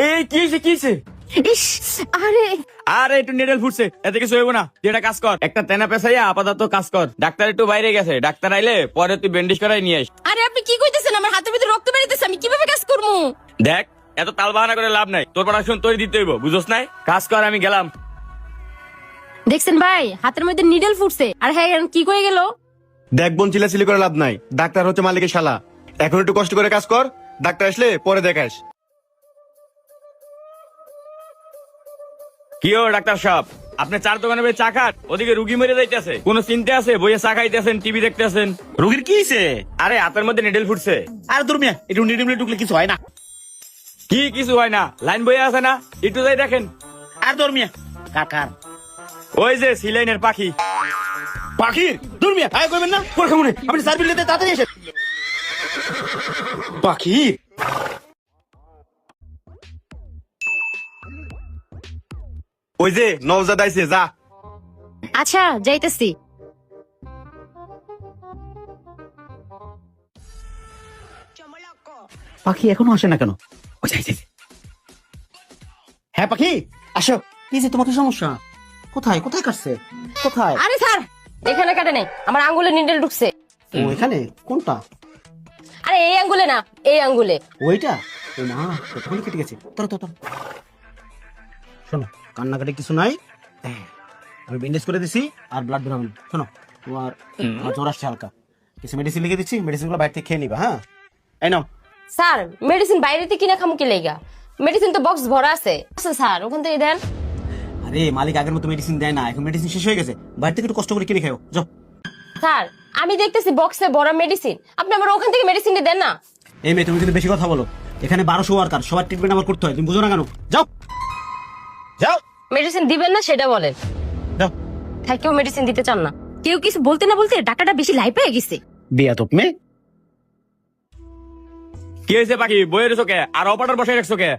এই কি হয়েছে কি হয়েছে? ইস, আরে আরে একটু নেডেল ফুটছে, এতে কিছু হইব না। তুই একটা কাজ কর, একটা তেনা পেছাইয়া আপাতত কাজ কর। ডাক্তার একটু বাইরে গেছে, ডাক্তার আইলে পরে তুই ব্যান্ডেজ করাই নিয়ে আস। আরে আপনি কি কইতেছেন? আমার হাতের ভিতরে রক্ত বেরিয়েছে, আমি কিভাবে কাজ করবো? দেখ, এত তাল বাহানা করে লাভ নাই, তোর পড়াশোনা তোর দিতে হইব, বুঝোস নাই? কাজ কর, আমি গেলাম। দেখছেন ভাই, হাতের মধ্যে নিডল ফুটছে, আর হ্যাঁ এখন কি করে গেল? দেখ বোন, চিলাচিলি করে লাভ নাই। ডাক্তার হচ্ছে মালিকের শালা। এখন একটু কষ্ট করে কাজ কর, ডাক্তার আসলে পরে দেখাস। কি হো ডাক্তার সাহেব, আপনি চার দোকানে বসে চা খান, ওদিকে রুগী মরে যাইতেছে, কোন চিন্তা আছে? বইয়ে চা খাইতেছেন, টিভি দেখতেছেন। রোগীর কি হয়েছে? আরে হাতের মধ্যে নিডেল ফুটছে। আর দূর মিয়া, একটু নিডিমলে ঢুকলে কিছু হয় না। কি কিছু হয় না? লাইন বইয়ে আছে না, একটু যাই দেখেন। আর দূর মিয়া, কার ওই যে সিলাইনের পাখি। পাখির? দূর মিয়া, আয় করবেন না, পর খামুনে আপনি সার্ভিস নিতে তাড়াতাড়ি এসে। পাখি? ওই যে নওজাদ আইছে, যা। আচ্ছা যাইতেছি। পাখি এখনো আসে না কেন? ও যাই যাই। হ্যাঁ পাখি, আসো। কি যে তোমার কি সমস্যা? কোথায় কোথায় কাটছে? কোথায়? আরে স্যার, এখানে কাটে নেই, আমার আঙ্গুলে নিডল ঢুকছে। ও এখানে? কোনটা? আরে এই আঙ্গুলে না, এই আঙ্গুলে। ওইটা? ও না, ওখানে কেটে গেছে। তোর শোনো, কান্নাকাটি কিছু নাই। হ্যাঁ, আমি ব্যান্ডেজ করে দিছি আর ব্লাড বেরোবে। শোনো, তোমার জ্বর আসছে হালকা, কিছু মেডিসিন লিখে দিচ্ছি, মেডিসিনগুলো বাইরে থেকে খেয়ে নিবা। হ্যাঁ, এই নাও। স্যার, মেডিসিন বাইরেতে কিনা খামু কি লেগা? মেডিসিন তো বক্স ভরা আছে। আচ্ছা স্যার, ওখান থেকে দেন। আরে মালিক আগের মতো মেডিসিন দেয় না, এখন মেডিসিন শেষ হয়ে গেছে, বাইরে থেকে একটু কষ্ট করে কিনে খাও, যাও। স্যার, আমি দেখতেছি বক্সে ভরা মেডিসিন, আপনি আমার ওখান থেকে মেডিসিন দেন না। এই মেয়ে, তুমি কিন্তু বেশি কথা বলো। এখানে 1200 ওয়ার্কার, সবার ট্রিটমেন্ট আমার করতে হয়, তুমি বুঝো না কেন? যাও যাও মেডিসিন দিবেন না সেটা বলেন। যাও। তাই কেউ মেডিসিন দিতে চান না। কেউ কিছু বলতে না বলতে টাকাটা বেশি লাই পেয়ে গেছে। বিয়া তো মেয়ে। কি হয়েছে পাখি, বইয়ের চোখে আর অপাটার বসে রাখছো কে?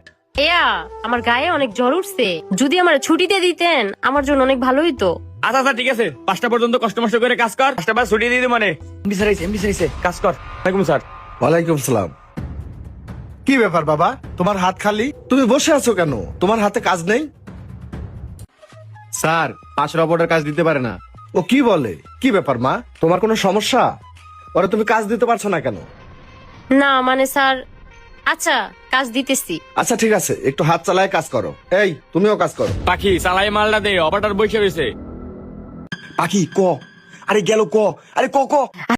এয়া, আমার গায়ে অনেক জ্বর উঠছে, যদি আমার ছুটিতে দিতেন আমার জন্য অনেক ভালো হইতো। আচ্ছা আচ্ছা ঠিক আছে, 5টা পর্যন্ত কষ্ট মষ্ট করে কাজ কর, 5টা বাদ ছুটি দিয়ে দিই। মানে এমবি কাজ কর। ওয়ালাইকুম স্যার। ওয়ালাইকুম সালাম। কি ব্যাপার বাবা, তোমার হাত খালি, তুমি বসে আছো কেন? তোমার হাতে কাজ নেই? স্যার, 5 রোবটের কাজ দিতে পারে না। ও কি বলে? কি ব্যাপার মা, তোমার কোনো সমস্যা? ওরা তুমি কাজ দিতে পারছো না কেন? না মানে স্যার, আচ্ছা কাজ দিতেছি। আচ্ছা ঠিক আছে, একটু হাত চালায় কাজ করো। এই তুমিও কাজ করো। পাখি চালাই মালটা দে, অপাটার বসে রয়েছে। পাখি ক, আরে গেল ক, আরে ক ক।